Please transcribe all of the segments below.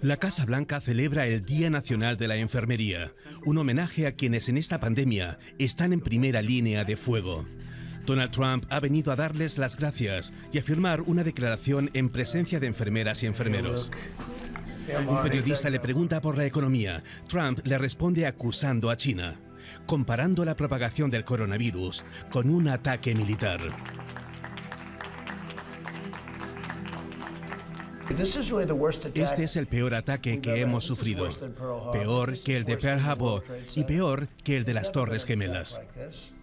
La Casa Blanca celebra el Día Nacional de la Enfermería, un homenaje a quienes en esta pandemia están en primera línea de fuego. Donald Trump ha venido a darles las gracias y a firmar una declaración en presencia de enfermeras y enfermeros. Un periodista le pregunta por la economía. Trump le responde acusando a China, comparando la propagación del coronavirus con un ataque militar. Este es el peor ataque que hemos sufrido, peor que el de Pearl Harbor y peor que el de las Torres Gemelas.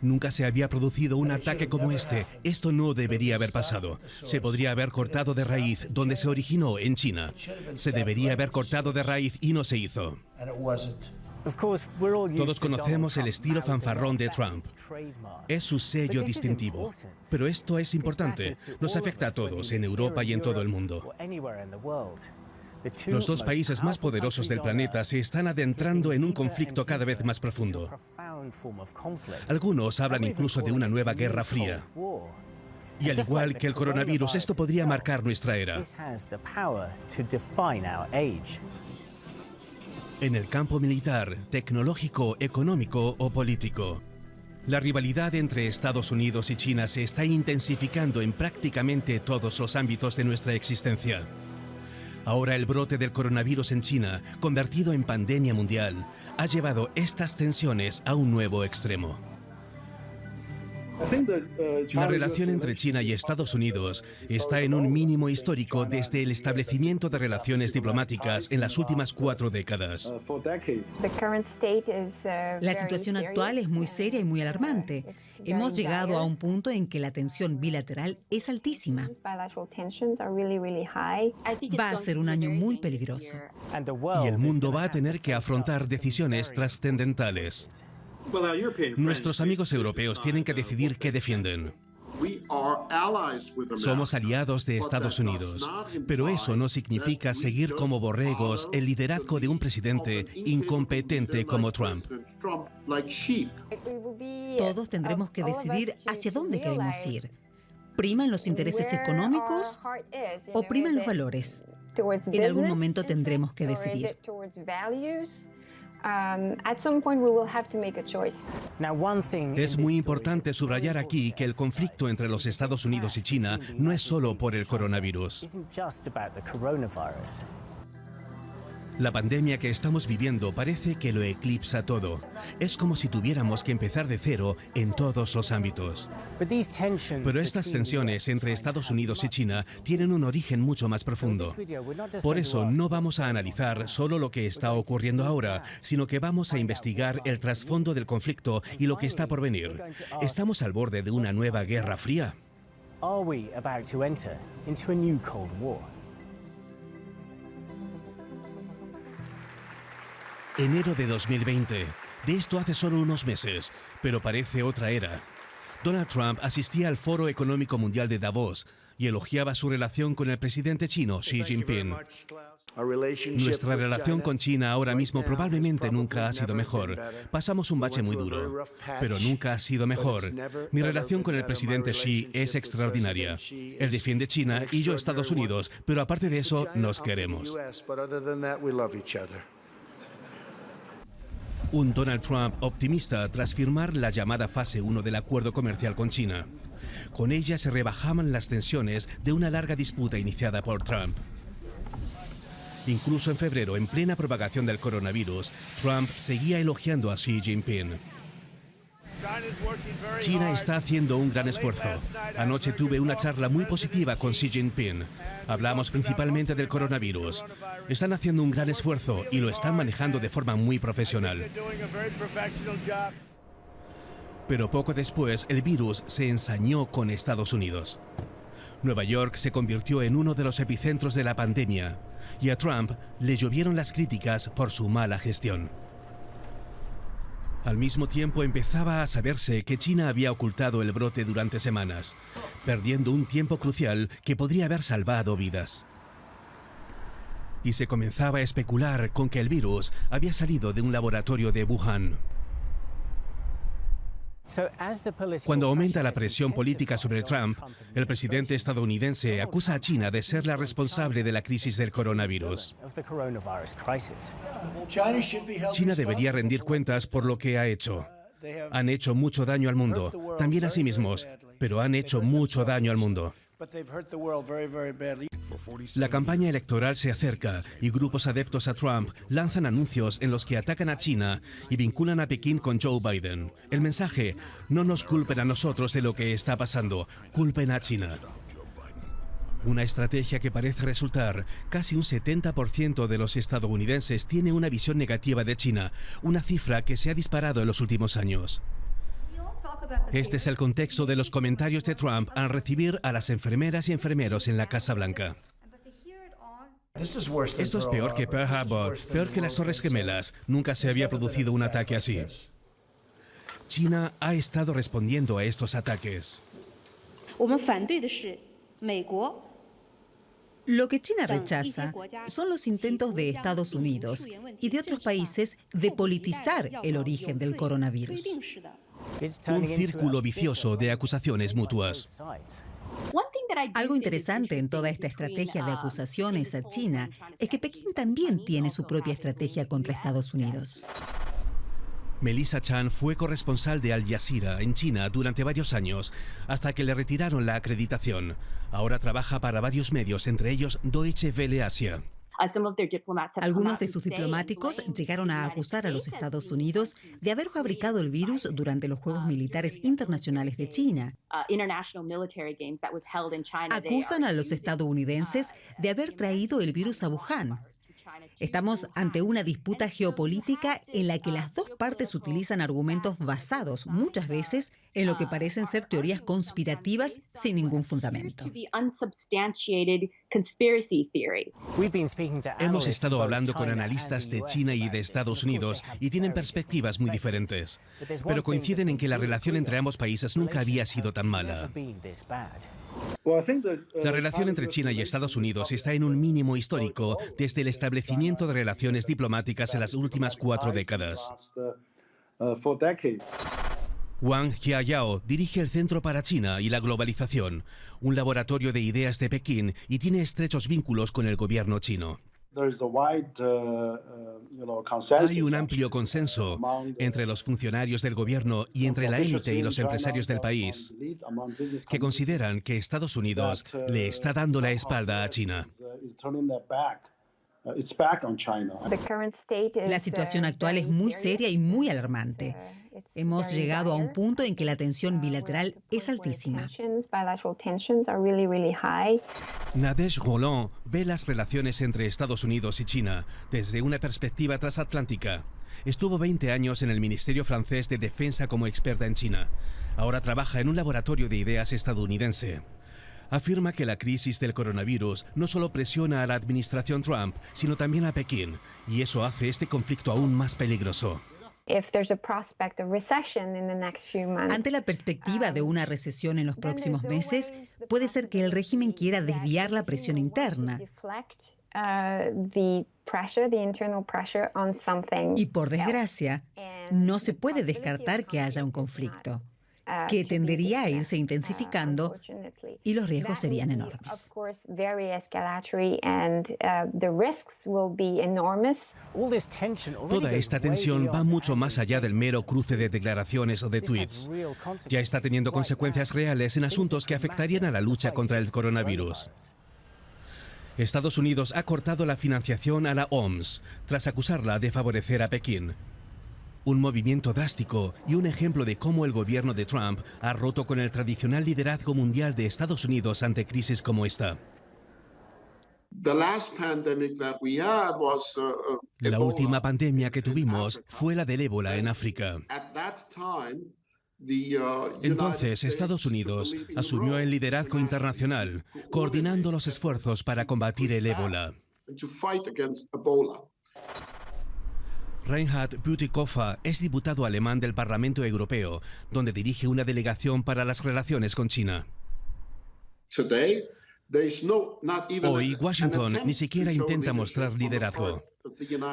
Nunca se había producido un ataque como este. Esto no debería haber pasado. Se podría haber cortado de raíz donde se originó, en China. Se debería haber cortado de raíz y no se hizo. Todos conocemos el estilo fanfarrón de Trump. Es su sello distintivo. Pero esto es importante. Nos afecta a todos, en Europa y en todo el mundo. Los dos países más poderosos del planeta se están adentrando en un conflicto cada vez más profundo. Algunos hablan incluso de una nueva guerra fría. Y al igual que el coronavirus, esto podría marcar nuestra era. En el campo militar, tecnológico, económico o político. La rivalidad entre Estados Unidos y China se está intensificando en prácticamente todos los ámbitos de nuestra existencia. Ahora el brote del coronavirus en China, convertido en pandemia mundial, ha llevado estas tensiones a un nuevo extremo. La relación entre China y Estados Unidos está en un mínimo histórico desde el establecimiento de relaciones diplomáticas en las últimas 4 décadas. La situación actual es muy seria y muy alarmante. Hemos llegado a un punto en que la tensión bilateral es altísima. Va a ser un año muy peligroso. Y el mundo va a tener que afrontar decisiones trascendentales. Nuestros amigos europeos tienen que decidir qué defienden. Somos aliados de Estados Unidos, pero eso no significa seguir como borregos el liderazgo de un presidente incompetente como Trump. Todos tendremos que decidir hacia dónde queremos ir. ¿Priman los intereses económicos o priman los valores? En algún momento tendremos que decidir. Es muy importante subrayar aquí que el conflicto entre los Estados Unidos y China no es solo por el coronavirus. La pandemia que estamos viviendo parece que lo eclipsa todo. Es como si tuviéramos que empezar de cero en todos los ámbitos. Pero estas tensiones entre Estados Unidos y China tienen un origen mucho más profundo. Por eso no vamos a analizar solo lo que está ocurriendo ahora, sino que vamos a investigar el trasfondo del conflicto y lo que está por venir. ¿Estamos al borde de una nueva guerra fría? Enero de 2020. De esto hace solo unos meses, pero parece otra era. Donald Trump asistía al Foro Económico Mundial de Davos y elogiaba su relación con el presidente chino Xi Jinping. Nuestra relación con China ahora mismo probablemente nunca ha sido mejor. Pasamos un bache muy duro, pero nunca ha sido mejor. Mi relación con el presidente Xi es extraordinaria. Él defiende China y yo Estados Unidos, pero aparte de eso, nos queremos. Un Donald Trump optimista tras firmar la llamada fase 1 del acuerdo comercial con China. Con ella se rebajaban las tensiones de una larga disputa iniciada por Trump. Incluso en febrero, en plena propagación del coronavirus, Trump seguía elogiando a Xi Jinping. China está haciendo un gran esfuerzo. Anoche tuve una charla muy positiva con Xi Jinping. Hablamos principalmente del coronavirus. Están haciendo un gran esfuerzo y lo están manejando de forma muy profesional. Pero poco después, el virus se ensañó con Estados Unidos. Nueva York se convirtió en uno de los epicentros de la pandemia y a Trump le llovieron las críticas por su mala gestión. Al mismo tiempo empezaba a saberse que China había ocultado el brote durante semanas, perdiendo un tiempo crucial que podría haber salvado vidas. Y se comenzaba a especular con que el virus había salido de un laboratorio de Wuhan. Cuando aumenta la presión política sobre Trump, el presidente estadounidense acusa a China de ser la responsable de la crisis del coronavirus. China debería rendir cuentas por lo que ha hecho. Han hecho mucho daño al mundo, también a sí mismos, pero han hecho mucho daño al mundo. La campaña electoral se acerca y grupos adeptos a Trump lanzan anuncios en los que atacan a China y vinculan a Pekín con Joe Biden. El mensaje: no nos culpen a nosotros de lo que está pasando, culpen a China. Una estrategia que parece resultar. Casi un 70% de los estadounidenses tiene una visión negativa de China, una cifra que se ha disparado en los últimos años. Este es el contexto de los comentarios de Trump al recibir a las enfermeras y enfermeros en la Casa Blanca. Esto es peor que Pearl Harbor, peor que las Torres Gemelas. Nunca se había producido un ataque así. China ha estado respondiendo a estos ataques. Lo que China rechaza son los intentos de Estados Unidos y de otros países de politizar el origen del coronavirus. Un círculo vicioso de acusaciones mutuas. Algo interesante en toda esta estrategia de acusaciones a China es que Pekín también tiene su propia estrategia contra Estados Unidos. Melissa Chan fue corresponsal de Al Jazeera en China durante varios años, hasta que le retiraron la acreditación. Ahora trabaja para varios medios, entre ellos Deutsche Welle Asia. Algunos de sus diplomáticos llegaron a acusar a los Estados Unidos de haber fabricado el virus durante los Juegos Militares Internacionales de China. Acusan a los estadounidenses de haber traído el virus a Wuhan. Estamos ante una disputa geopolítica en la que las dos partes utilizan argumentos basados muchas veces en lo que parecen ser teorías conspirativas sin ningún fundamento. Hemos estado hablando con analistas de China y de Estados Unidos y tienen perspectivas muy diferentes, pero coinciden en que la relación entre ambos países nunca había sido tan mala. La relación entre China y Estados Unidos está en un mínimo histórico desde el establecimiento de relaciones diplomáticas en las últimas 4 décadas. Wang Jiayao dirige el Centro para China y la Globalización, un laboratorio de ideas de Pekín, y tiene estrechos vínculos con el gobierno chino. Hay un amplio consenso entre los funcionarios del gobierno y entre la élite y los empresarios del país que consideran que Estados Unidos le está dando la espalda a China. La situación actual es muy seria y muy alarmante. Hemos llegado a un punto en que la tensión bilateral es altísima. Nadège Roland ve las relaciones entre Estados Unidos y China desde una perspectiva transatlántica. Estuvo 20 años en el Ministerio francés de Defensa como experta en China. Ahora trabaja en un laboratorio de ideas estadounidense. Afirma que la crisis del coronavirus no solo presiona a la administración Trump, sino también a Pekín, y eso hace este conflicto aún más peligroso. Ante la perspectiva de una recesión en los próximos meses, puede ser que el régimen quiera desviar la presión interna. Y por desgracia, no se puede descartar que haya un conflicto, que tendería a irse intensificando y los riesgos serían enormes. Toda esta tensión va mucho más allá del mero cruce de declaraciones o de tweets. Ya está teniendo consecuencias reales en asuntos que afectarían a la lucha contra el coronavirus. Estados Unidos ha cortado la financiación a la OMS tras acusarla de favorecer a Pekín. Un movimiento drástico y un ejemplo de cómo el gobierno de Trump ha roto con el tradicional liderazgo mundial de Estados Unidos ante crisis como esta. La última pandemia que tuvimos fue la del ébola en África. Entonces, Estados Unidos asumió el liderazgo internacional, coordinando los esfuerzos para combatir el ébola. Reinhard Bütikofer es diputado alemán del Parlamento Europeo, donde dirige una delegación para las relaciones con China. Hoy Washington ni siquiera intenta mostrar liderazgo.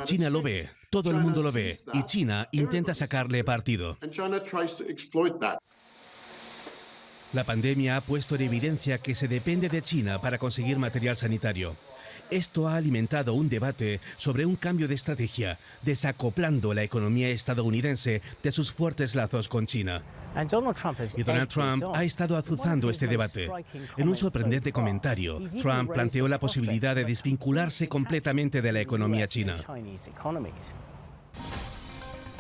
China lo ve, todo el mundo lo ve, y China intenta sacarle partido. La pandemia ha puesto en evidencia que se depende de China para conseguir material sanitario. Esto ha alimentado un debate sobre un cambio de estrategia, desacoplando la economía estadounidense de sus fuertes lazos con China. Y Donald Trump ha estado azuzando este debate. En un sorprendente comentario, Trump planteó la posibilidad de desvincularse completamente de la economía china.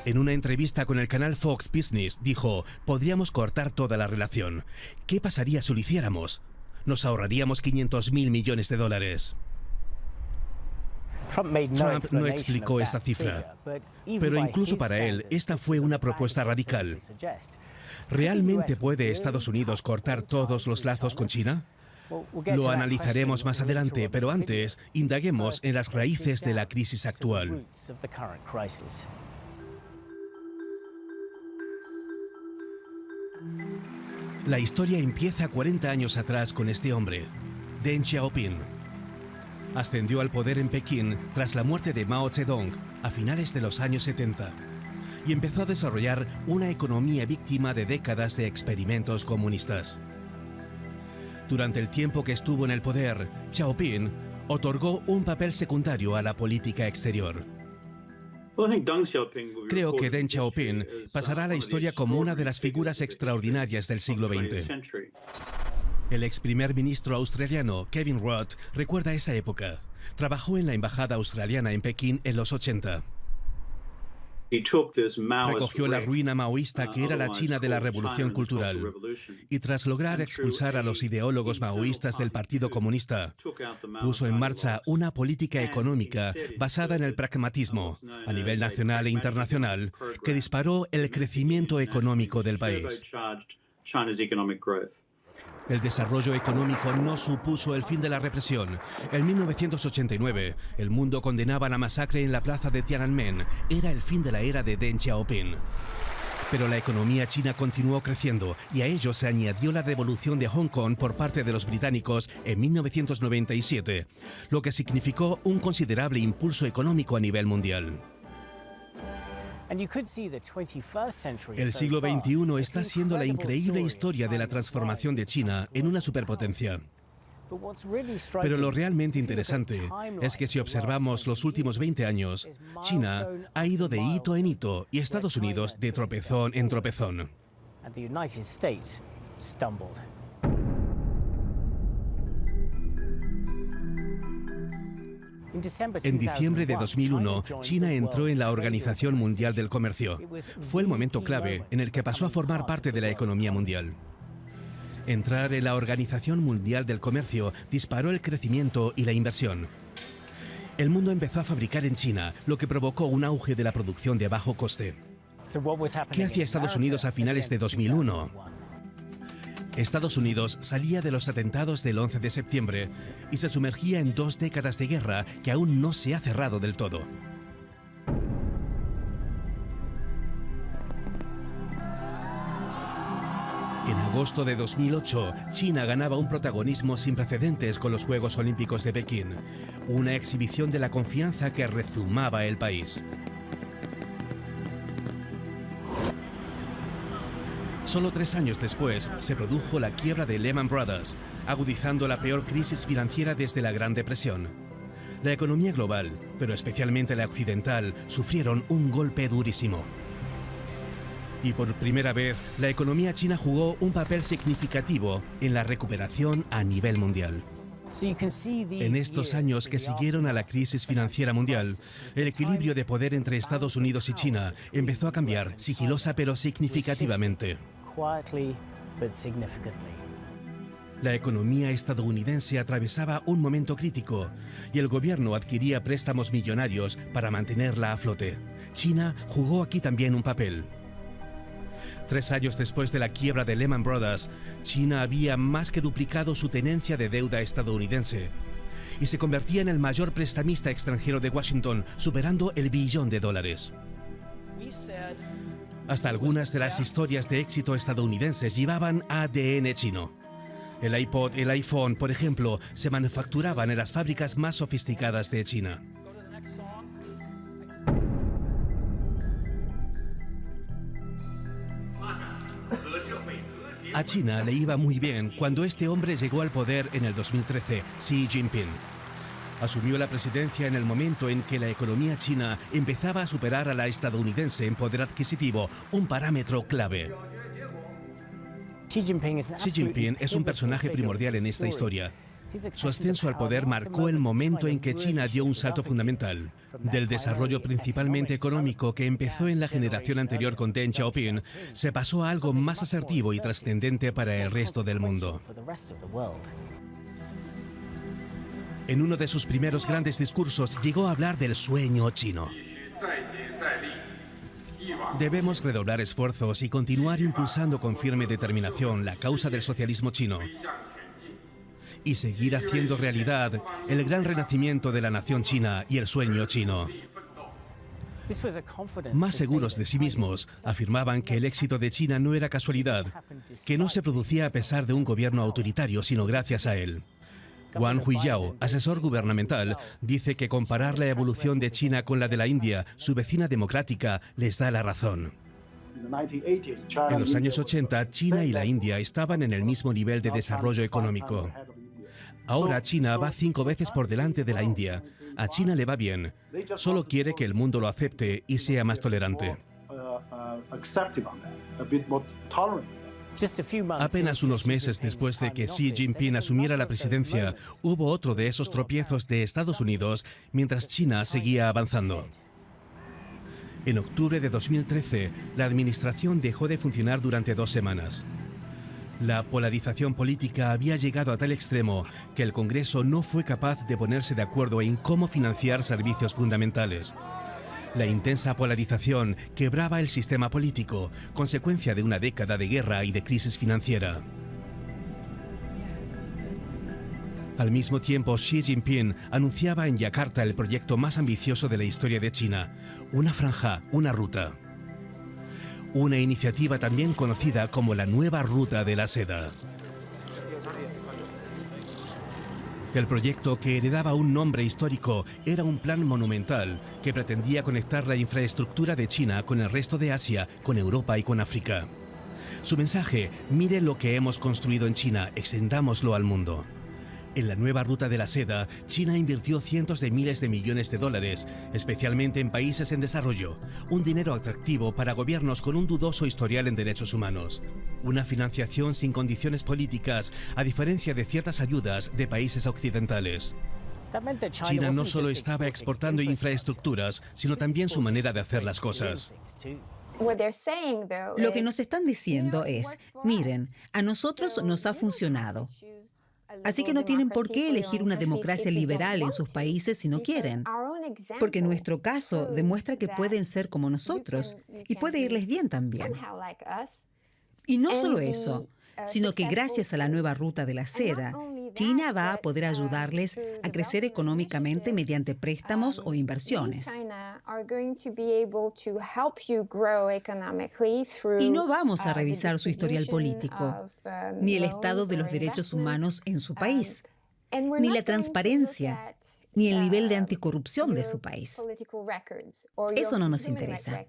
En una entrevista con el canal Fox Business, dijo: podríamos cortar toda la relación. ¿Qué pasaría si lo hiciéramos? Nos ahorraríamos $500.000 millones. Trump no explicó esa cifra, pero incluso para él, esta fue una propuesta radical. ¿Realmente puede Estados Unidos cortar todos los lazos con China? Lo analizaremos más adelante, pero antes, indaguemos en las raíces de la crisis actual. La historia empieza 40 años atrás con este hombre, Deng Xiaoping. Ascendió al poder en Pekín tras la muerte de Mao Zedong a finales de los años 70 y empezó a desarrollar una economía víctima de décadas de experimentos comunistas. Durante el tiempo que estuvo en el poder, Xiaoping otorgó un papel secundario a la política exterior. Creo que Deng Xiaoping pasará a la historia como una de las figuras extraordinarias del siglo XX. El ex primer ministro australiano Kevin Rudd recuerda esa época. Trabajó en la embajada australiana en Pekín en los 80. Recogió la ruina maoísta que era la China de la Revolución Cultural y tras lograr expulsar a los ideólogos maoístas del Partido Comunista, puso en marcha una política económica basada en el pragmatismo a nivel nacional e internacional que disparó el crecimiento económico del país. El desarrollo económico no supuso el fin de la represión. En 1989, el mundo condenaba la masacre en la plaza de Tiananmen. Era el fin de la era de Deng Xiaoping. Pero la economía china continuó creciendo y a ello se añadió la devolución de Hong Kong por parte de los británicos en 1997, lo que significó un considerable impulso económico a nivel mundial. El siglo XXI está siendo la increíble historia de la transformación de China en una superpotencia. Pero lo realmente interesante es que si observamos los últimos 20 años, China ha ido de hito en hito y Estados Unidos de tropezón en tropezón. En diciembre de 2001, China entró en la Organización Mundial del Comercio. Fue el momento clave en el que pasó a formar parte de la economía mundial. Entrar en la Organización Mundial del Comercio disparó el crecimiento y la inversión. El mundo empezó a fabricar en China, lo que provocó un auge de la producción de bajo coste. ¿Qué hacía Estados Unidos a finales de 2001? Estados Unidos salía de los atentados del 11 de septiembre y se sumergía en 2 décadas de guerra que aún no se ha cerrado del todo. En agosto de 2008, China ganaba un protagonismo sin precedentes con los Juegos Olímpicos de Pekín, una exhibición de la confianza que rezumaba el país. Solo 3 años después, se produjo la quiebra de Lehman Brothers, agudizando la peor crisis financiera desde la Gran Depresión. La economía global, pero especialmente la occidental, sufrieron un golpe durísimo. Y por primera vez, la economía china jugó un papel significativo en la recuperación a nivel mundial. En estos años que siguieron a la crisis financiera mundial, el equilibrio de poder entre Estados Unidos y China empezó a cambiar sigilosa pero significativamente. La economía estadounidense atravesaba un momento crítico y el gobierno adquiría préstamos millonarios para mantenerla a flote. China jugó aquí también un papel. 3 años después de la quiebra de Lehman Brothers, China había más que duplicado su tenencia de deuda estadounidense y se convertía en el mayor prestamista extranjero de Washington, superando el $1 billón. Hasta algunas de las historias de éxito estadounidenses llevaban ADN chino. El iPod, el iPhone, por ejemplo, se manufacturaban en las fábricas más sofisticadas de China. A China le iba muy bien cuando este hombre llegó al poder en el 2013, Xi Jinping. Asumió la presidencia en el momento en que la economía china empezaba a superar a la estadounidense en poder adquisitivo, un parámetro clave. Xi Jinping es un personaje primordial en esta historia. Su ascenso al poder marcó el momento en que China dio un salto fundamental. Del desarrollo principalmente económico que empezó en la generación anterior con Deng Xiaoping, se pasó a algo más asertivo y trascendente para el resto del mundo. En uno de sus primeros grandes discursos llegó a hablar del sueño chino. Debemos redoblar esfuerzos y continuar impulsando con firme determinación la causa del socialismo chino y seguir haciendo realidad el gran renacimiento de la nación china y el sueño chino. Más seguros de sí mismos, afirmaban que el éxito de China no era casualidad, que no se producía a pesar de un gobierno autoritario, sino gracias a él. Wang Huiyao, asesor gubernamental, dice que comparar la evolución de China con la de la India, su vecina democrática, les da la razón. En los años 80, China y la India estaban en el mismo nivel de desarrollo económico. Ahora China va 5 veces por delante de la India. A China le va bien. Solo quiere que el mundo lo acepte y sea más tolerante. Apenas unos meses después de que Xi Jinping asumiera la presidencia, hubo otro de esos tropiezos de Estados Unidos mientras China seguía avanzando. En octubre de 2013, la administración dejó de funcionar durante 2 semanas. La polarización política había llegado a tal extremo que el Congreso no fue capaz de ponerse de acuerdo en cómo financiar servicios fundamentales. La intensa polarización quebraba el sistema político, consecuencia de una década de guerra y de crisis financiera. Al mismo tiempo, Xi Jinping anunciaba en Yakarta el proyecto más ambicioso de la historia de China, una franja, una ruta. Una iniciativa también conocida como la Nueva Ruta de la Seda. El proyecto, que heredaba un nombre histórico, era un plan monumental que pretendía conectar la infraestructura de China con el resto de Asia, con Europa y con África. Su mensaje: mire lo que hemos construido en China, extendámoslo al mundo. En la Nueva Ruta de la Seda, China invirtió cientos de miles de millones de dólares, especialmente en países en desarrollo, un dinero atractivo para gobiernos con un dudoso historial en derechos humanos. Una financiación sin condiciones políticas, a diferencia de ciertas ayudas de países occidentales. China no solo estaba exportando infraestructuras, sino también su manera de hacer las cosas. Lo que nos están diciendo es, miren, a nosotros nos ha funcionado. Así que no tienen por qué elegir una democracia liberal en sus países si no quieren. Porque nuestro caso demuestra que pueden ser como nosotros y puede irles bien también. Y no solo eso, sino que gracias a la Nueva Ruta de la Seda, China va a poder ayudarles a crecer económicamente mediante préstamos o inversiones. Y no vamos a revisar su historial político, ni el estado de los derechos humanos en su país, ni la transparencia, ni el nivel de anticorrupción de su país. Eso no nos interesa.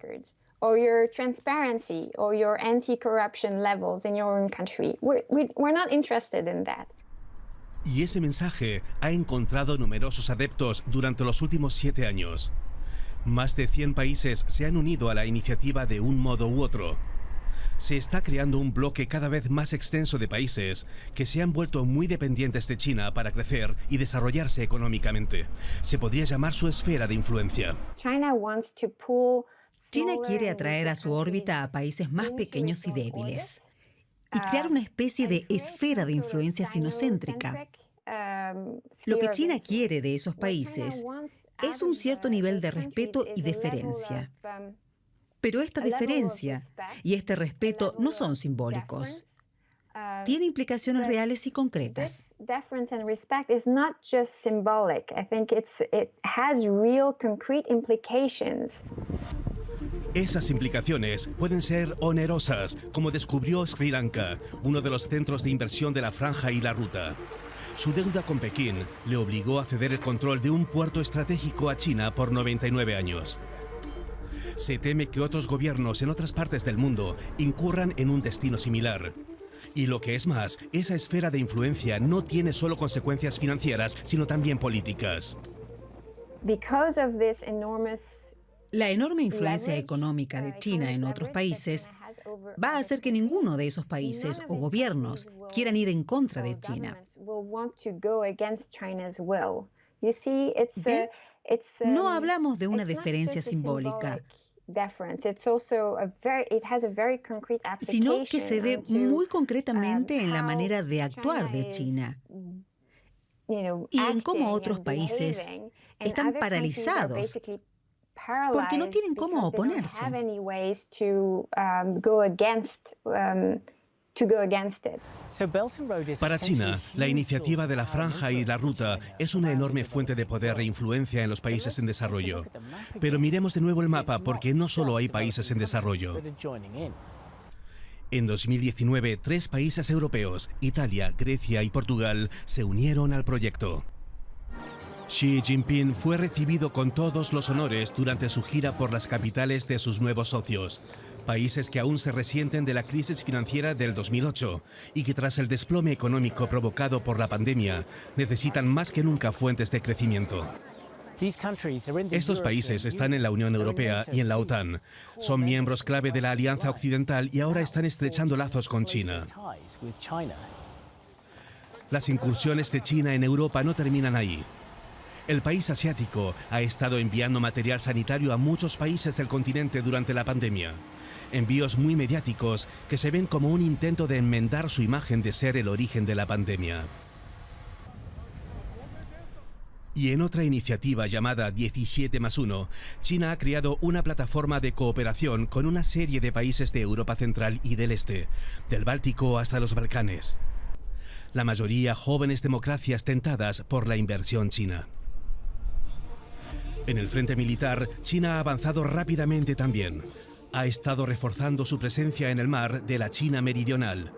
Or your transparency or your anti-corruption levels in your own country. We're not interested in that. Y ese mensaje ha encontrado numerosos adeptos durante los últimos 7 años. Más de 100 países se han unido a la iniciativa de un modo u otro. Se está creando un bloque cada vez más extenso de países que se han vuelto muy dependientes de China para crecer y desarrollarse económicamente. Se podría llamar su esfera de influencia. China quiere atraer a su órbita a países más pequeños y débiles y crear una especie de esfera de influencia sinocéntrica. Lo que China quiere de esos países es un cierto nivel de respeto y deferencia. Pero esta deferencia y este respeto no son simbólicos. Tiene implicaciones reales y concretas. Esas implicaciones pueden ser onerosas, como descubrió Sri Lanka, uno de los centros de inversión de la Franja y la Ruta. Su deuda con Pekín le obligó a ceder el control de un puerto estratégico a China por 99 años. Se teme que otros gobiernos en otras partes del mundo incurran en un destino similar. Y lo que es más, esa esfera de influencia no tiene solo consecuencias financieras, sino también políticas. La enorme influencia económica de China en otros países va a hacer que ninguno de esos países o gobiernos quieran ir en contra de China. ¿Ve? No hablamos de una diferencia simbólica, sino que se ve muy concretamente en la manera de actuar de China y en cómo otros países están paralizados porque no tienen cómo oponerse. Para China, la iniciativa de la Franja y la Ruta es una enorme fuente de poder e influencia en los países en desarrollo. Pero miremos de nuevo el mapa, porque no solo hay países en desarrollo. En 2019, 3 países europeos, Italia, Grecia y Portugal, se unieron al proyecto. Xi Jinping fue recibido con todos los honores durante su gira por las capitales de sus nuevos socios, países que aún se resienten de la crisis financiera del 2008 y que tras el desplome económico provocado por la pandemia necesitan más que nunca fuentes de crecimiento. Estos países están en la Unión Europea y en la OTAN. Son miembros clave de la Alianza Occidental y ahora están estrechando lazos con China. Las incursiones de China en Europa no terminan ahí. El país asiático ha estado enviando material sanitario a muchos países del continente durante la pandemia. Envíos muy mediáticos que se ven como un intento de enmendar su imagen de ser el origen de la pandemia. Y en otra iniciativa llamada 17+1, China ha creado una plataforma de cooperación con una serie de países de Europa Central y del Este, del Báltico hasta los Balcanes. La mayoría jóvenes democracias tentadas por la inversión china. En el frente militar, China ha avanzado rápidamente también. Ha estado reforzando su presencia en el mar de la China meridional.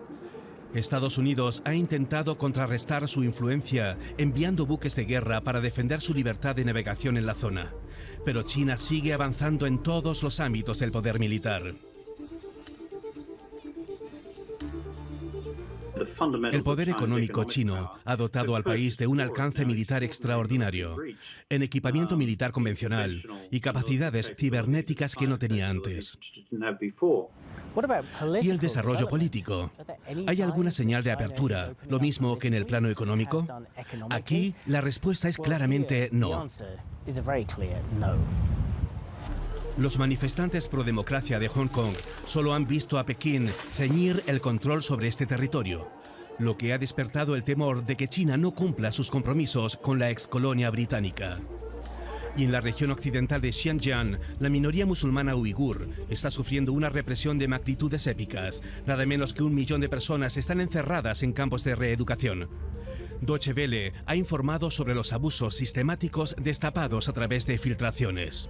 Estados Unidos ha intentado contrarrestar su influencia enviando buques de guerra para defender su libertad de navegación en la zona. Pero China sigue avanzando en todos los ámbitos del poder militar. El poder económico chino ha dotado al país de un alcance militar extraordinario, en equipamiento militar convencional y capacidades cibernéticas que no tenía antes. ¿Y el desarrollo político? ¿Hay alguna señal de apertura, lo mismo que en el plano económico? Aquí la respuesta es claramente no. Los manifestantes pro democracia de Hong Kong solo han visto a Pekín ceñir el control sobre este territorio, lo que ha despertado el temor de que China no cumpla sus compromisos con la excolonia británica. Y en la región occidental de Xinjiang, la minoría musulmana uigur está sufriendo una represión de magnitudes épicas. Nada menos que 1 millón de personas están encerradas en campos de reeducación. Deutsche Welle ha informado sobre los abusos sistemáticos destapados a través de filtraciones.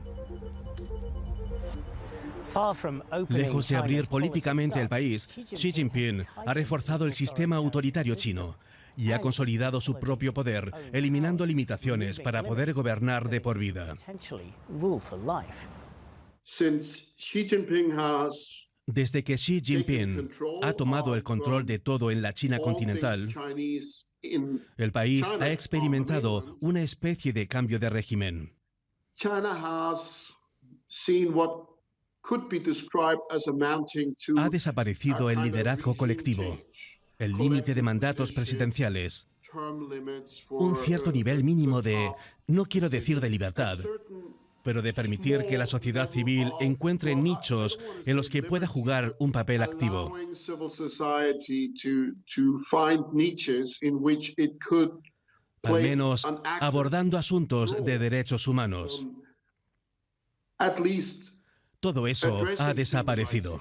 Lejos de abrir políticamente el país, Xi Jinping ha reforzado el sistema autoritario chino y ha consolidado su propio poder, eliminando limitaciones para poder gobernar de por vida. Desde que Xi Jinping ha tomado el control de todo en la China continental, el país ha experimentado una especie de cambio de régimen. Ha desaparecido el liderazgo colectivo, el límite de mandatos presidenciales, un cierto nivel mínimo de, no quiero decir de libertad, pero de permitir que la sociedad civil encuentre nichos en los que pueda jugar un papel activo. Al menos abordando asuntos de derechos humanos. Todo eso ha desaparecido.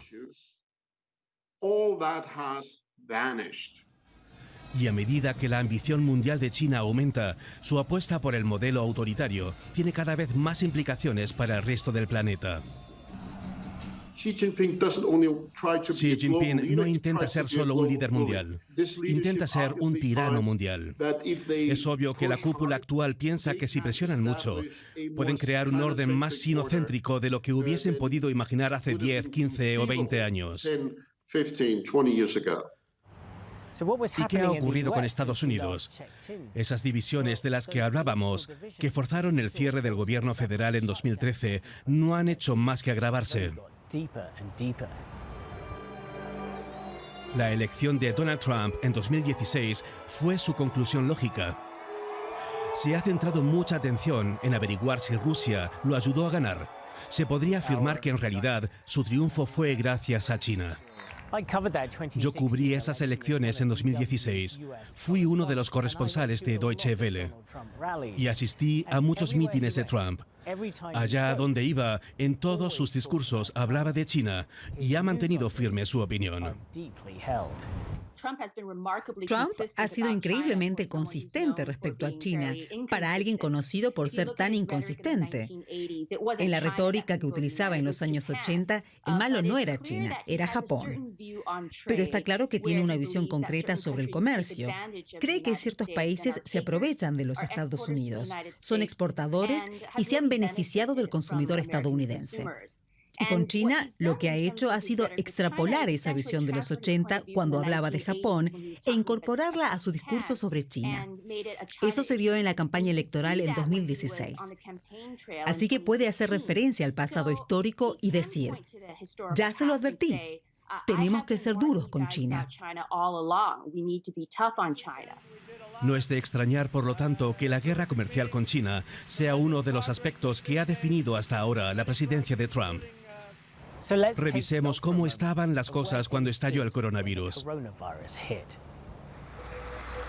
Y a medida que la ambición mundial de China aumenta, su apuesta por el modelo autoritario tiene cada vez más implicaciones para el resto del planeta. Xi Jinping no intenta ser solo un líder mundial, intenta ser un tirano mundial. Es obvio que la cúpula actual piensa que si presionan mucho, pueden crear un orden más sinocéntrico de lo que hubiesen podido imaginar hace 10, 15 o 20 años. ¿Y qué ha ocurrido con Estados Unidos? Esas divisiones de las que hablábamos, que forzaron el cierre del gobierno federal en 2013, no han hecho más que agravarse. La elección de Donald Trump en 2016 fue su conclusión lógica. Se ha centrado mucha atención en averiguar si Rusia lo ayudó a ganar. Se podría afirmar que en realidad su triunfo fue gracias a China. Yo cubrí esas elecciones en 2016. Fui uno de los corresponsales de Deutsche Welle y asistí a muchos mítines de Trump. Allá donde iba, en todos sus discursos hablaba de China y ha mantenido firme su opinión. Trump ha sido increíblemente consistente respecto a China, para alguien conocido por ser tan inconsistente. En la retórica que utilizaba en los años 80, el malo no era China, era Japón. Pero está claro que tiene una visión concreta sobre el comercio. Cree que ciertos países se aprovechan de los Estados Unidos, son exportadores y se han beneficiado del consumidor estadounidense. Y con China, lo que ha hecho ha sido extrapolar esa visión de los 80 cuando hablaba de Japón e incorporarla a su discurso sobre China. Eso se vio en la campaña electoral en 2016. Así que puede hacer referencia al pasado histórico y decir, ya se lo advertí, tenemos que ser duros con China. No es de extrañar, por lo tanto, que la guerra comercial con China sea uno de los aspectos que ha definido hasta ahora la presidencia de Trump. Revisemos cómo estaban las cosas cuando estalló el coronavirus.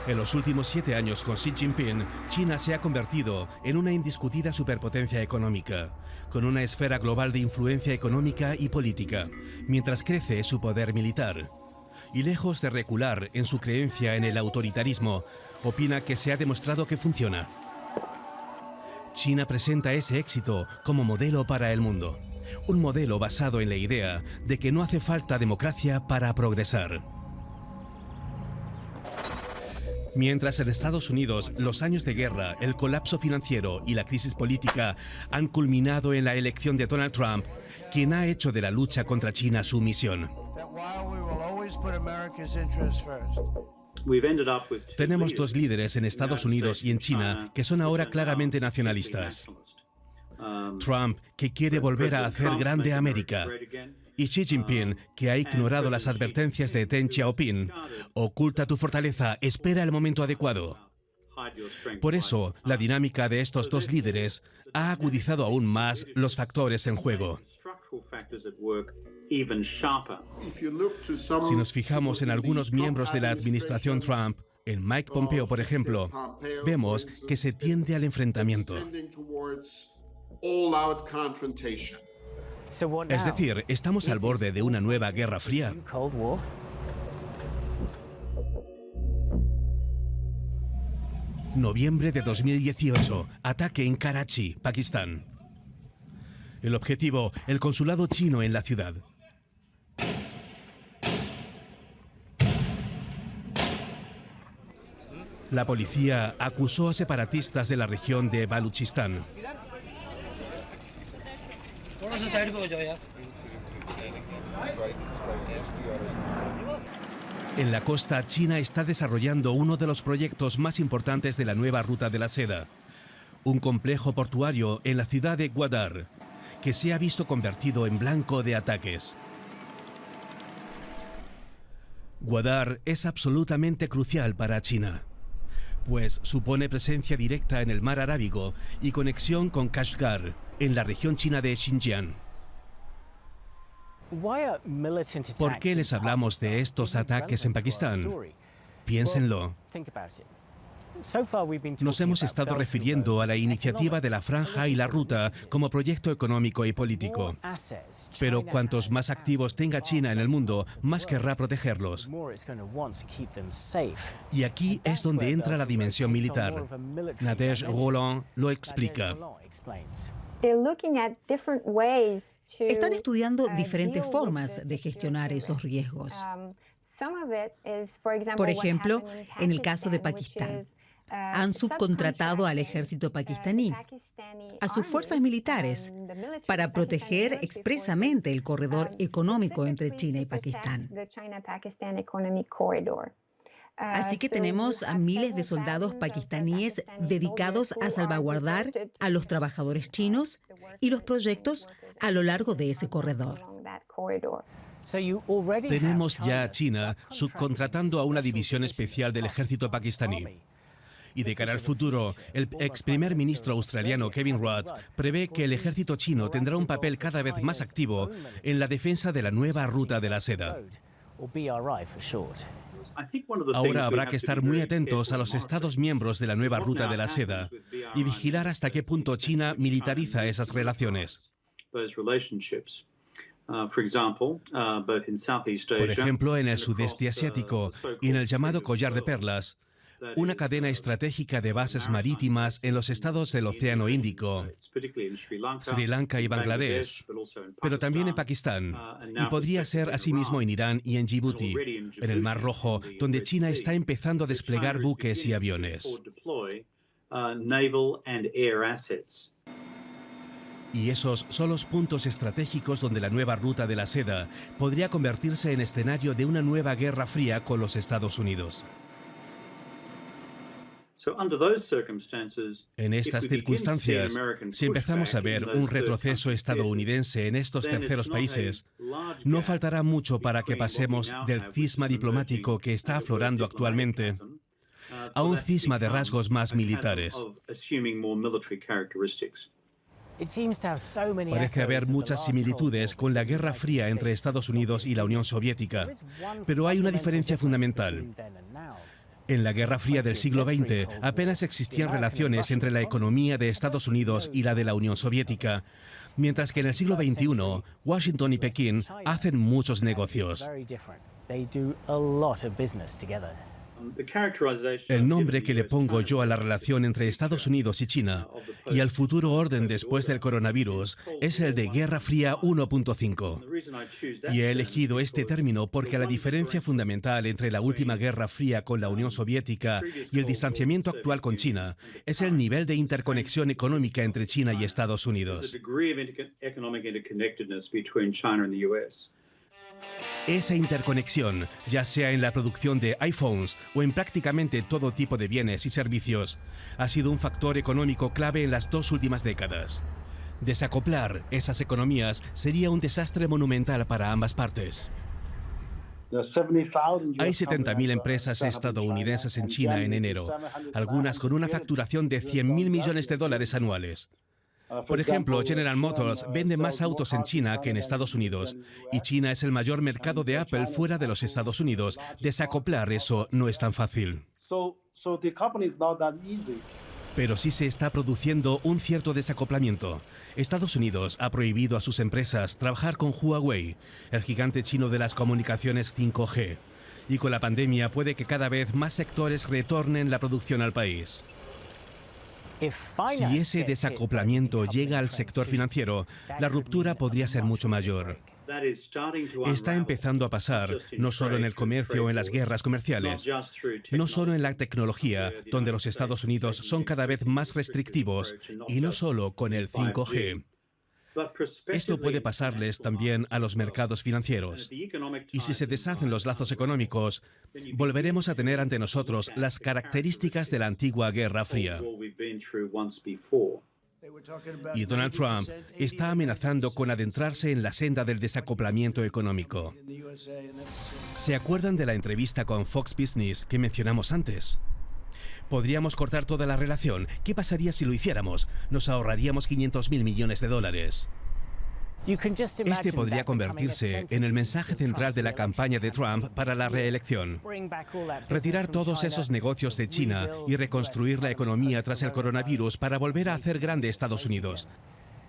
En los últimos 7 años con Xi Jinping, China se ha convertido en una indiscutida superpotencia económica, con una esfera global de influencia económica y política, mientras crece su poder militar. Y lejos de recular en su creencia en el autoritarismo, opina que se ha demostrado que funciona. China presenta ese éxito como modelo para el mundo. Un modelo basado en la idea de que no hace falta democracia para progresar. Mientras en Estados Unidos los años de guerra, el colapso financiero y la crisis política han culminado en la elección de Donald Trump, quien ha hecho de la lucha contra China su misión. Tenemos 2 líderes en Estados Unidos y en China que son ahora claramente nacionalistas. Trump, que quiere volver a hacer grande a América, y Xi Jinping, que ha ignorado las advertencias de Deng Xiaoping. Oculta tu fortaleza, espera el momento adecuado. Por eso, la dinámica de estos 2 líderes ha agudizado aún más los factores en juego. Si nos fijamos en algunos miembros de la administración Trump, en Mike Pompeo, por ejemplo, vemos que se tiende al enfrentamiento. Es decir, estamos al borde de una nueva Guerra Fría. Noviembre de 2018, ataque en Karachi, Pakistán. El objetivo, el consulado chino en la ciudad. La policía acusó a separatistas de la región de Baluchistán. En la costa, China está desarrollando uno de los proyectos más importantes de la nueva ruta de la seda, un complejo portuario en la ciudad de Gwadar, que se ha visto convertido en blanco de ataques. Gwadar es absolutamente crucial para China, pues supone presencia directa en el mar Arábigo y conexión con Kashgar, en la región china de Xinjiang. ¿Por qué les hablamos de estos ataques en Pakistán? Piénsenlo. Nos hemos estado refiriendo a la iniciativa de la Franja y la Ruta como proyecto económico y político. Pero cuantos más activos tenga China en el mundo, más querrá protegerlos. Y aquí es donde entra la dimensión militar. Nadège Roland lo explica. Están estudiando diferentes formas de gestionar esos riesgos. Por ejemplo, en el caso de Pakistán, han subcontratado al ejército pakistaní, a sus fuerzas militares, para proteger expresamente el corredor económico entre China y Pakistán. Así que tenemos a miles de soldados pakistaníes dedicados a salvaguardar a los trabajadores chinos y los proyectos a lo largo de ese corredor. Tenemos ya a China subcontratando a una división especial del ejército pakistaní. Y de cara al futuro, el ex primer ministro australiano Kevin Rudd prevé que el ejército chino tendrá un papel cada vez más activo en la defensa de la nueva ruta de la seda. Ahora habrá que estar muy atentos a los Estados miembros de la nueva ruta de la seda y vigilar hasta qué punto China militariza esas relaciones. Por ejemplo, en el sudeste asiático y en el llamado Collar de Perlas, una cadena estratégica de bases marítimas en los estados del Océano Índico, Sri Lanka y Bangladesh, pero también en Pakistán, y podría ser asimismo en Irán y en Djibouti, en el Mar Rojo, donde China está empezando a desplegar buques y aviones. Y esos son los puntos estratégicos donde la nueva ruta de la seda podría convertirse en escenario de una nueva guerra fría con los Estados Unidos. En estas circunstancias, si empezamos a ver un retroceso estadounidense en estos terceros países, no faltará mucho para que pasemos del cisma diplomático que está aflorando actualmente a un cisma de rasgos más militares. Parece haber muchas similitudes con la Guerra Fría entre Estados Unidos y la Unión Soviética, pero hay una diferencia fundamental. En la Guerra Fría del siglo XX apenas existían relaciones entre la economía de Estados Unidos y la de la Unión Soviética, mientras que en el siglo XXI, Washington y Pekín hacen muchos negocios. El nombre que le pongo yo a la relación entre Estados Unidos y China y al futuro orden después del coronavirus es el de Guerra Fría 1.5. Y he elegido este término porque la diferencia fundamental entre la última Guerra Fría con la Unión Soviética y el distanciamiento actual con China es el nivel de interconexión económica entre China y Estados Unidos. Esa interconexión, ya sea en la producción de iPhones o en prácticamente todo tipo de bienes y servicios, ha sido un factor económico clave en las 2 últimas décadas. Desacoplar esas economías sería un desastre monumental para ambas partes. Hay 70.000 empresas estadounidenses en China en enero, algunas con una facturación de $100.000 millones anuales. Por ejemplo, General Motors vende más autos en China que en Estados Unidos, y China es el mayor mercado de Apple fuera de los Estados Unidos. Desacoplar eso no es tan fácil. Pero sí se está produciendo un cierto desacoplamiento. Estados Unidos ha prohibido a sus empresas trabajar con Huawei, el gigante chino de las comunicaciones 5G. Y con la pandemia puede que cada vez más sectores retornen la producción al país. Si ese desacoplamiento llega al sector financiero, la ruptura podría ser mucho mayor. Está empezando a pasar, no solo en el comercio o en las guerras comerciales, no solo en la tecnología, donde los Estados Unidos son cada vez más restrictivos, y no solo con el 5G. Esto puede pasarles también a los mercados financieros. Y si se deshacen los lazos económicos, volveremos a tener ante nosotros las características de la antigua Guerra Fría. Y Donald Trump está amenazando con adentrarse en la senda del desacoplamiento económico. ¿Se acuerdan de la entrevista con Fox Business que mencionamos antes? Podríamos cortar toda la relación. ¿Qué pasaría si lo hiciéramos? Nos ahorraríamos $500.000 millones. Este podría convertirse en el mensaje central de la campaña de Trump para la reelección. Retirar todos esos negocios de China y reconstruir la economía tras el coronavirus para volver a hacer grande Estados Unidos.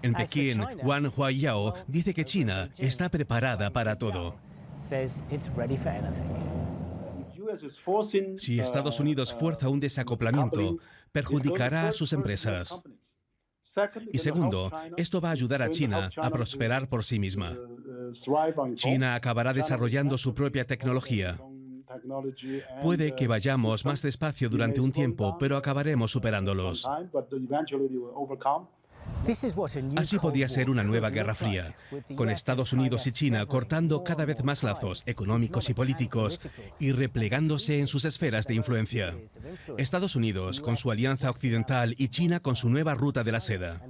En Pekín, Wang Huaiyao dice que China está preparada para todo. Si Estados Unidos fuerza un desacoplamiento, perjudicará a sus empresas. Y segundo, esto va a ayudar a China a prosperar por sí misma. China acabará desarrollando su propia tecnología. Puede que vayamos más despacio durante un tiempo, pero acabaremos superándolos. Así podía ser una nueva Guerra Fría, con Estados Unidos y China cortando cada vez más lazos económicos y políticos y replegándose en sus esferas de influencia. Estados Unidos con su alianza occidental y China con su nueva ruta de la seda.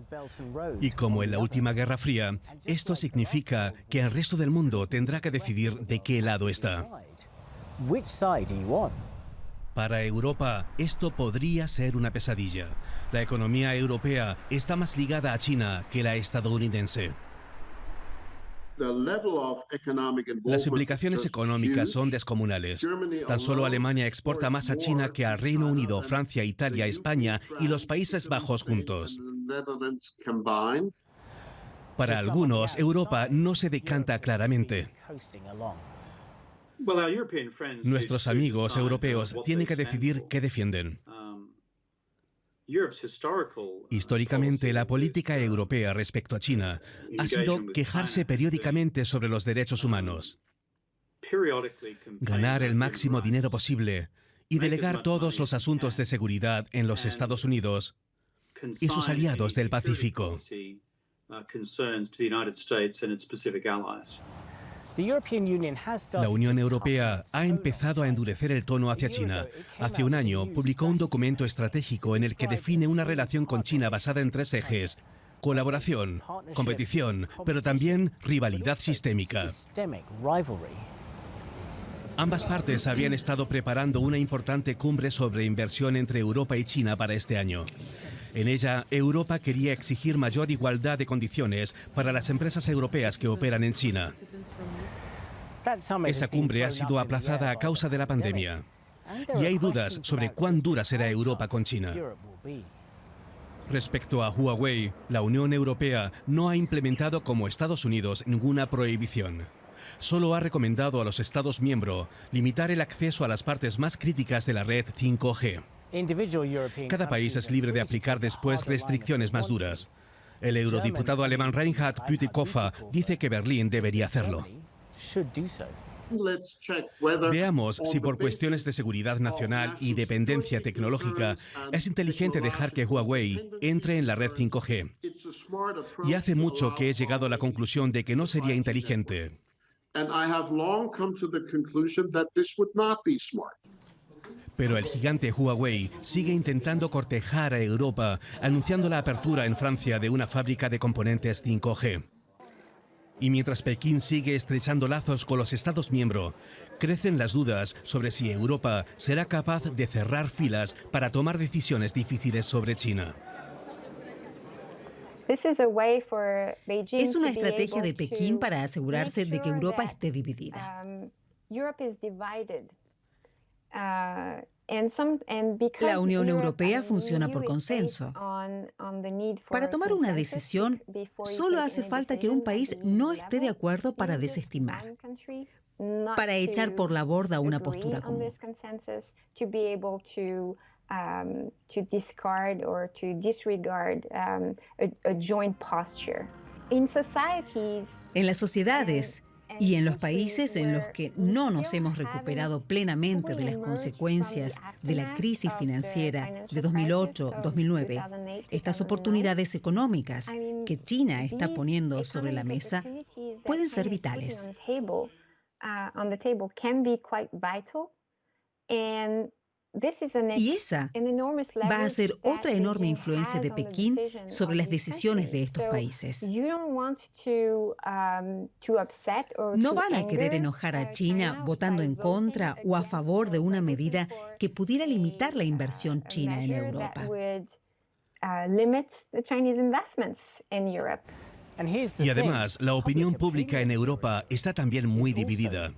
Y como en la última Guerra Fría, esto significa que el resto del mundo tendrá que decidir de qué lado está. Para Europa, esto podría ser una pesadilla. La economía europea está más ligada a China que la estadounidense. Las implicaciones económicas son descomunales. Tan solo Alemania exporta más a China que al Reino Unido, Francia, Italia, España y los Países Bajos juntos. Para algunos, Europa no se decanta claramente. Nuestros amigos europeos tienen que decidir qué defienden. Históricamente, la política europea respecto a China ha sido quejarse periódicamente sobre los derechos humanos, ganar el máximo dinero posible y delegar todos los asuntos de seguridad en los Estados Unidos y sus aliados del Pacífico. La Unión Europea ha empezado a endurecer el tono hacia China. Hace un año publicó un documento estratégico en el que define una relación con China basada en 3 ejes: colaboración, competición, pero también rivalidad sistémica. Ambas partes habían estado preparando una importante cumbre sobre inversión entre Europa y China para este año. En ella, Europa quería exigir mayor igualdad de condiciones para las empresas europeas que operan en China. Esa cumbre ha sido aplazada a causa de la pandemia. Y hay dudas sobre cuán dura será Europa con China. Respecto a Huawei, la Unión Europea no ha implementado como Estados Unidos ninguna prohibición. Solo ha recomendado a los Estados miembros limitar el acceso a las partes más críticas de la red 5G. Cada país es libre de aplicar después restricciones más duras. El eurodiputado alemán Reinhard Bütikofer dice que Berlín debería hacerlo. Veamos si por cuestiones de seguridad nacional y dependencia tecnológica es inteligente dejar que Huawei entre en la red 5G. Y hace mucho que he llegado a la conclusión de que no sería inteligente. Pero el gigante Huawei sigue intentando cortejar a Europa, anunciando la apertura en Francia de una fábrica de componentes 5G. Y mientras Pekín sigue estrechando lazos con los Estados miembros, crecen las dudas sobre si Europa será capaz de cerrar filas para tomar decisiones difíciles sobre China. Es una estrategia de Pekín para asegurarse de que Europa esté dividida. La Unión Europea funciona por consenso. Para tomar una decisión, solo hace falta que un país no esté de acuerdo para desestimar, para echar por la borda una postura común. En las sociedades y en los países en los que no nos hemos recuperado plenamente de las consecuencias de la crisis financiera de 2008-2009, estas oportunidades económicas que China está poniendo sobre la mesa pueden ser vitales. Y esa va a ser otra enorme influencia de Pekín sobre las decisiones de estos países. No van a querer enojar a China votando en contra o a favor de una medida que pudiera limitar la inversión china en Europa. Y además, la opinión pública en Europa está también muy dividida.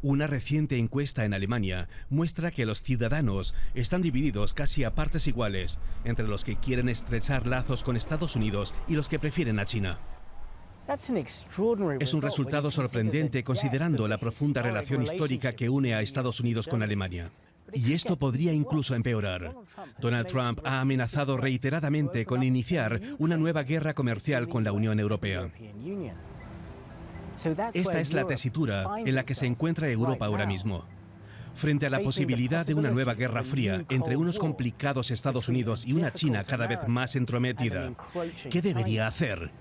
Una reciente encuesta en Alemania muestra que los ciudadanos están divididos casi a partes iguales entre los que quieren estrechar lazos con Estados Unidos y los que prefieren a China. Es un resultado sorprendente considerando la profunda relación histórica que une a Estados Unidos con Alemania. Y esto podría incluso empeorar. Donald Trump ha amenazado reiteradamente con iniciar una nueva guerra comercial con la Unión Europea. Esta es la tesitura en la que se encuentra Europa ahora mismo. Frente a la posibilidad de una nueva guerra fría entre unos complicados Estados Unidos y una China cada vez más entrometida, ¿qué debería hacer?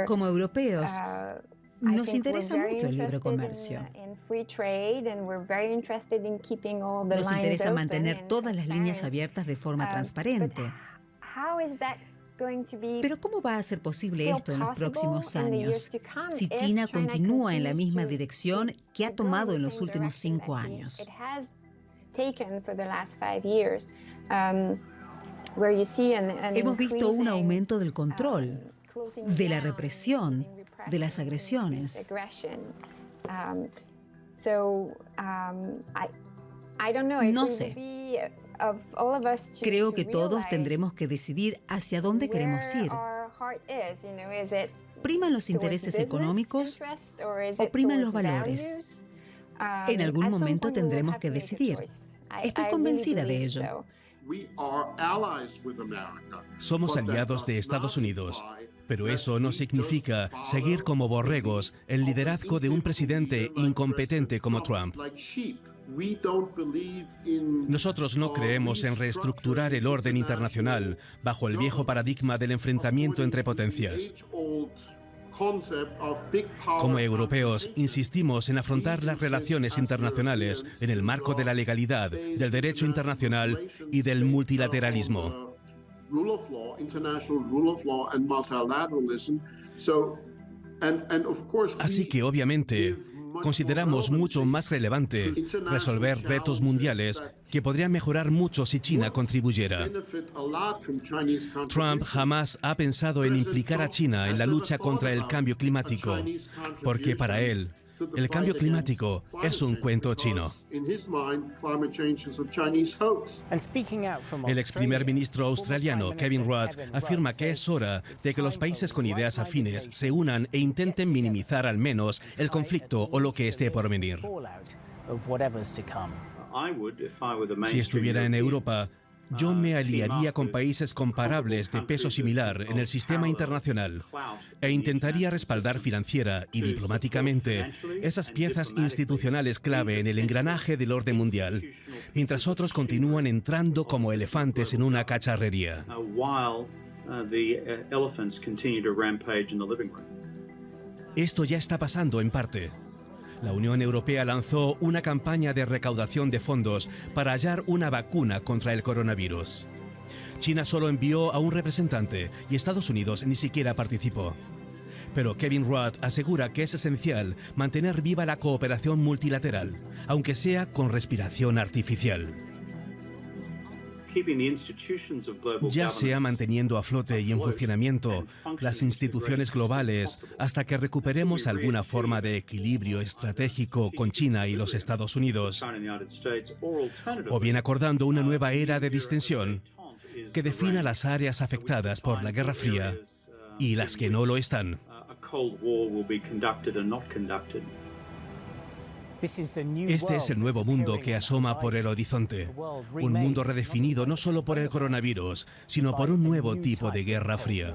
Como europeos, nos interesa mucho el libre comercio. Nos interesa mantener todas las líneas abiertas de forma transparente. Pero ¿cómo va a ser posible esto en los próximos años si China continúa en la misma dirección que ha tomado en los últimos 5 años? Hemos visto un aumento del control, de la represión, de las agresiones. No sé. Creo que todos tendremos que decidir hacia dónde queremos ir. ¿Priman los intereses económicos o priman los valores? En algún momento tendremos que decidir. Estoy convencida de ello. Somos aliados de Estados Unidos, pero eso no significa seguir como borregos el liderazgo de un presidente incompetente como Trump. Nosotros no creemos en reestructurar el orden internacional bajo el viejo paradigma del enfrentamiento entre potencias. Como europeos, insistimos en afrontar las relaciones internacionales en el marco de la legalidad, del derecho internacional y del multilateralismo. Así que, obviamente, consideramos mucho más relevante resolver retos mundiales que podrían mejorar mucho si China contribuyera. Trump jamás ha pensado en implicar a China en la lucha contra el cambio climático, porque para él, el cambio climático es un cuento chino. El ex primer ministro australiano, Kevin Rudd, afirma que es hora de que los países con ideas afines se unan e intenten minimizar al menos el conflicto o lo que esté por venir. Si estuviera en Europa, yo me aliaría con países comparables de peso similar en el sistema internacional e intentaría respaldar financiera y diplomáticamente esas piezas institucionales clave en el engranaje del orden mundial, mientras otros continúan entrando como elefantes en una cacharrería. Esto ya está pasando en parte. La Unión Europea lanzó una campaña de recaudación de fondos para hallar una vacuna contra el coronavirus. China solo envió a un representante y Estados Unidos ni siquiera participó. Pero Kevin Rudd asegura que es esencial mantener viva la cooperación multilateral, aunque sea con respiración artificial. Ya sea manteniendo a flote y en funcionamiento las instituciones globales hasta que recuperemos alguna forma de equilibrio estratégico con China y los Estados Unidos, o bien acordando una nueva era de distensión que defina las áreas afectadas por la Guerra Fría y las que no lo están. Este es el nuevo mundo que asoma por el horizonte. Un mundo redefinido no solo por el coronavirus, sino por un nuevo tipo de Guerra Fría.